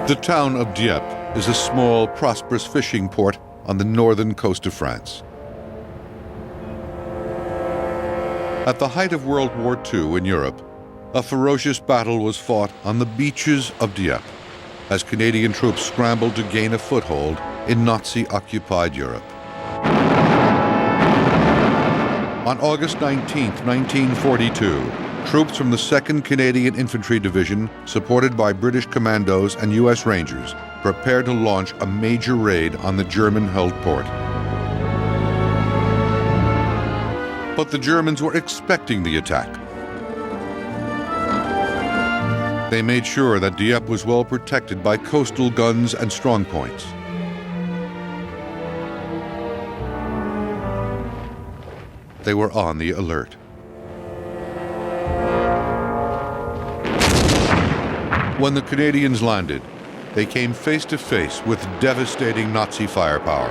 The town of Dieppe is a small, prosperous fishing port on the northern coast of France. At the height of World War II in Europe, a ferocious battle was fought on the beaches of Dieppe as Canadian troops scrambled to gain a foothold in Nazi-occupied Europe. On August 19, 1942, troops from the 2nd Canadian Infantry Division, supported by British Commandos and U.S. Rangers, prepared to launch a major raid on the German-held port. But the Germans were expecting the attack. They made sure that Dieppe was well protected by coastal guns and strongpoints. They were on the alert. When the Canadians landed, they came face to face with devastating Nazi firepower.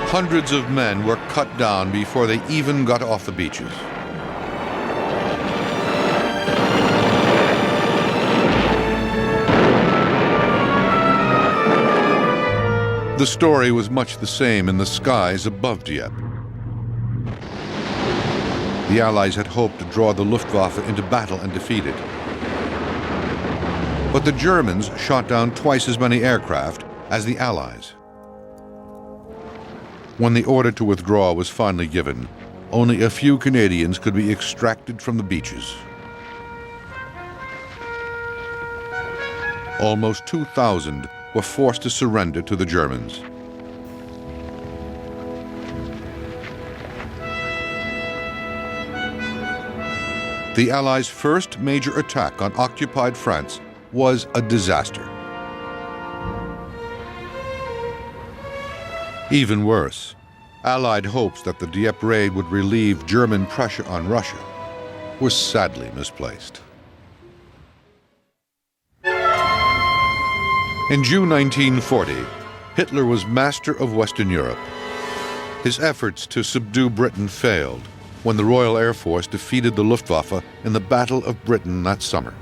Hundreds of men were cut down before they even got off the beaches. The story was much the same in the skies above Dieppe. The Allies had hoped to draw the Luftwaffe into battle and defeat it. But the Germans shot down twice as many aircraft as the Allies. When the order to withdraw was finally given, only a few Canadians could be extracted from the beaches. Almost 2,000 were forced to surrender to the Germans. The Allies' first major attack on occupied France was a disaster. Even worse, Allied hopes that the Dieppe Raid would relieve German pressure on Russia were sadly misplaced. In June 1940, Hitler was master of Western Europe. His efforts to subdue Britain failed when the Royal Air Force defeated the Luftwaffe in the Battle of Britain that summer.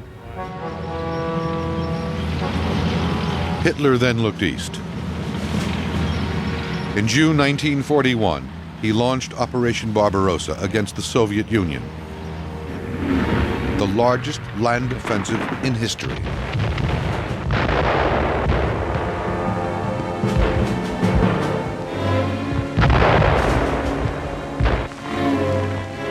Hitler then looked east. In June 1941, he launched Operation Barbarossa against the Soviet Union, the largest land offensive in history.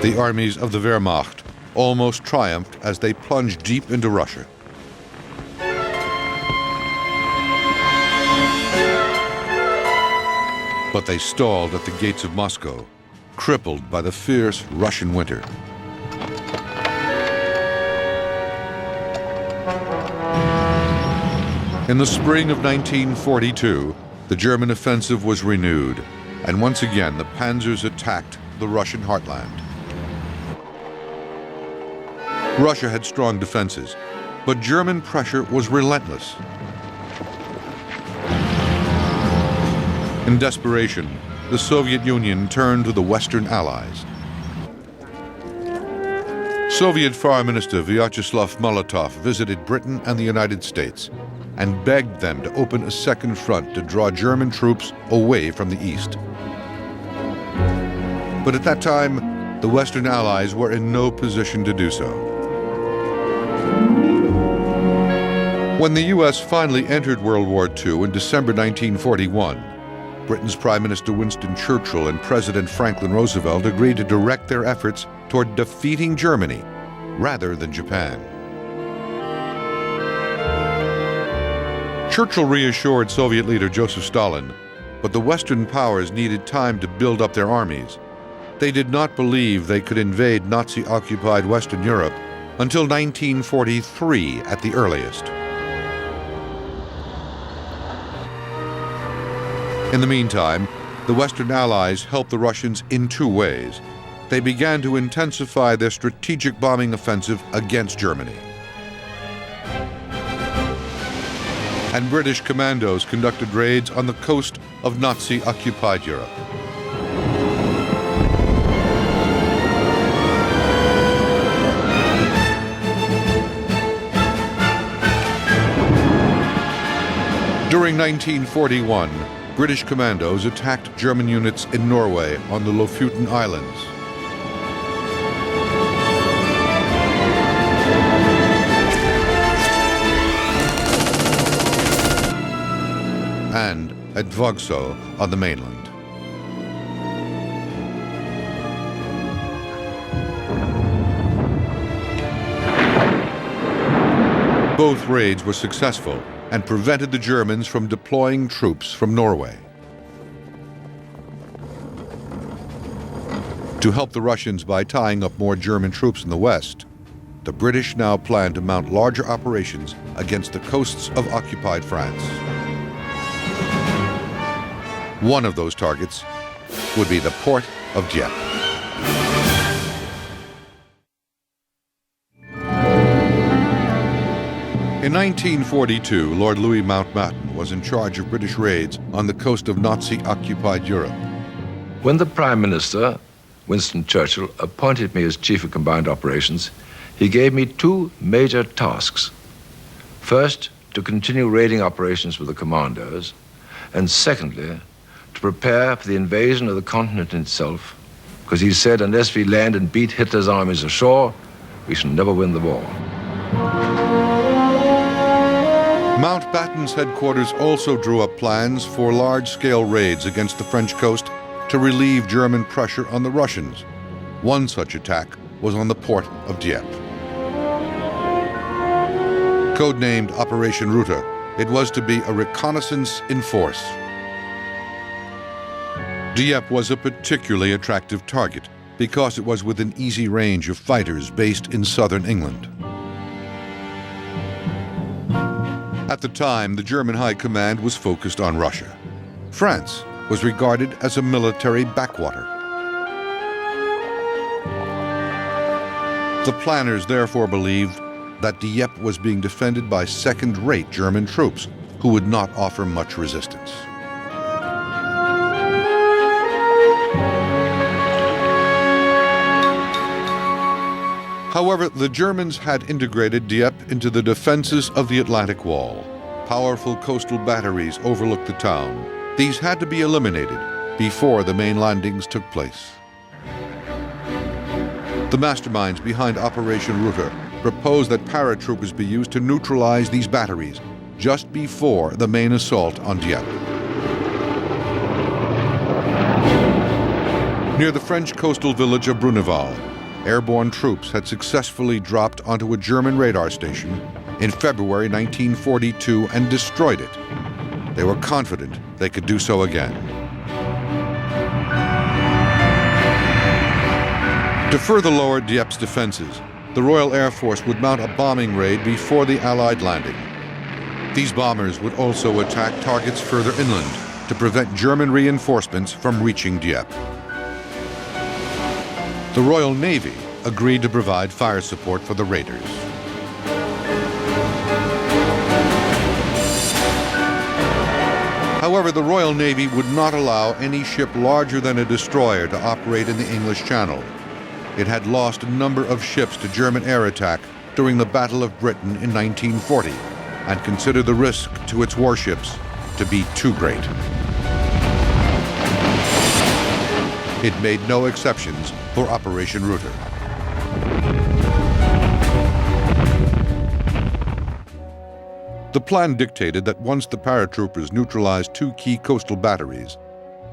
The armies of the Wehrmacht almost triumphed as they plunged deep into Russia. But they stalled at the gates of Moscow, crippled by the fierce Russian winter. In the spring of 1942, the German offensive was renewed, and once again the panzers attacked the Russian heartland. Russia had strong defenses, but German pressure was relentless. In desperation, the Soviet Union turned to the Western Allies. Soviet Foreign Minister Vyacheslav Molotov visited Britain and the United States and begged them to open a second front to draw German troops away from the east. But at that time, the Western Allies were in no position to do so. When the U.S. finally entered World War II in December 1941, Britain's Prime Minister Winston Churchill and President Franklin Roosevelt agreed to direct their efforts toward defeating Germany rather than Japan. Churchill reassured Soviet leader Joseph Stalin, but the Western powers needed time to build up their armies. They did not believe they could invade Nazi-occupied Western Europe until 1943 at the earliest. In the meantime, the Western Allies helped the Russians in two ways. They began to intensify their strategic bombing offensive against Germany. and British commandos conducted raids on the coast of Nazi-occupied Europe. During 1941, British commandos attacked German units in Norway on the Lofoten Islands. And at Vågsø on the mainland. Both raids were successful and prevented the Germans from deploying troops from Norway. To help the Russians by tying up more German troops in the west, the British now planned to mount larger operations against the coasts of occupied France. One of those targets would be the port of Dieppe. In 1942, Lord Louis Mountbatten was in charge of British raids on the coast of Nazi-occupied Europe. When the Prime Minister, Winston Churchill, appointed me as Chief of Combined Operations, he gave me two major tasks. First, to continue raiding operations with the Commandos, and secondly, to prepare for the invasion of the continent itself, because he said, unless we land and beat Hitler's armies ashore, we shall never win the war. Mountbatten's headquarters also drew up plans for large-scale raids against the French coast to relieve German pressure on the Russians. One such attack was on the port of Dieppe. Codenamed Operation Rutter, it was to be a reconnaissance in force. Dieppe was a particularly attractive target because it was within easy range of fighters based in southern England. At the time, the German High Command was focused on Russia. France was regarded as a military backwater. The planners therefore believed that Dieppe was being defended by second-rate German troops who would not offer much resistance. However, the Germans had integrated Dieppe into the defenses of the Atlantic Wall. Powerful coastal batteries overlooked the town. These had to be eliminated before the main landings took place. The masterminds behind Operation Rutter proposed that paratroopers be used to neutralize these batteries just before the main assault on Dieppe. Near the French coastal village of Bruneval, airborne troops had successfully dropped onto a German radar station in February 1942 and destroyed it. They were confident they could do so again. To further lower Dieppe's defenses, the Royal Air Force would mount a bombing raid before the Allied landing. These bombers would also attack targets further inland to prevent German reinforcements from reaching Dieppe. The Royal Navy agreed to provide fire support for the raiders. However, the Royal Navy would not allow any ship larger than a destroyer to operate in the English Channel. It had lost a number of ships to German air attack during the Battle of Britain in 1940 and considered the risk to its warships to be too great. It made no exceptions for Operation Rutter. The plan dictated that once the paratroopers neutralized two key coastal batteries,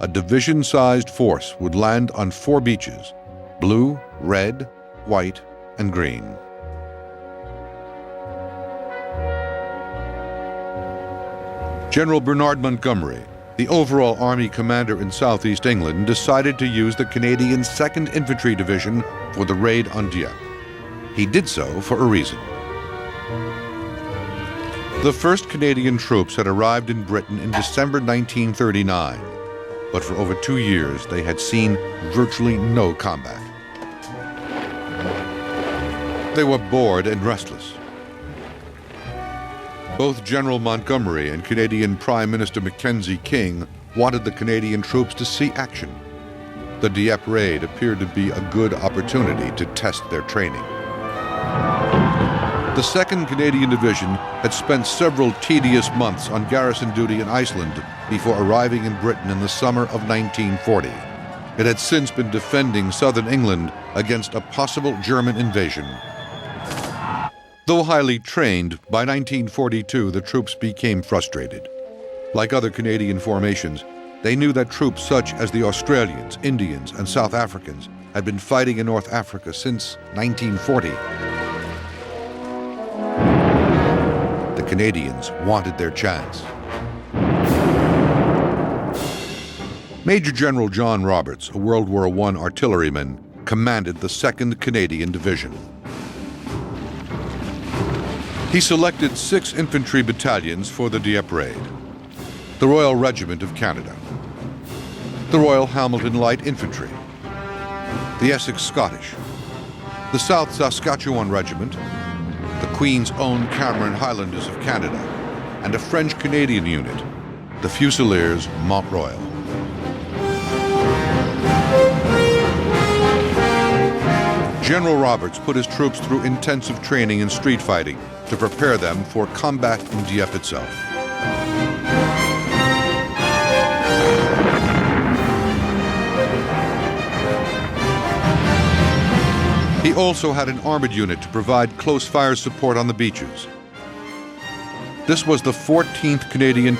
a division-sized force would land on 4 beaches: blue, red, white, and green. General Bernard Montgomery, the overall Army commander in southeast England, decided to use the Canadian 2nd Infantry Division for the raid on Dieppe. He did so for a reason. The first Canadian troops had arrived in Britain in December 1939, but for over 2 years they had seen virtually no combat. They were bored and restless. Both General Montgomery and Canadian Prime Minister Mackenzie King wanted the Canadian troops to see action. The Dieppe Raid appeared to be a good opportunity to test their training. The 2nd Canadian Division had spent several tedious months on garrison duty in Iceland before arriving in Britain in the summer of 1940. It had since been defending southern England against a possible German invasion. Though highly trained, by 1942 the troops became frustrated. Like other Canadian formations, they knew that troops such as the Australians, Indians, and South Africans had been fighting in North Africa since 1940. The Canadians wanted their chance. Major General John Roberts, a World War I artilleryman, commanded the 2nd Canadian Division. He selected 6 infantry battalions for the Dieppe Raid: the Royal Regiment of Canada, the Royal Hamilton Light Infantry, the Essex Scottish, the South Saskatchewan Regiment, the Queen's Own Cameron Highlanders of Canada, and a French-Canadian unit, the Fusiliers Mont-Royal. General Roberts put his troops through intensive training in street fighting to prepare them for combat in Dieppe itself. He also had an armored unit to provide close fire support on the beaches. This was the 14th Canadian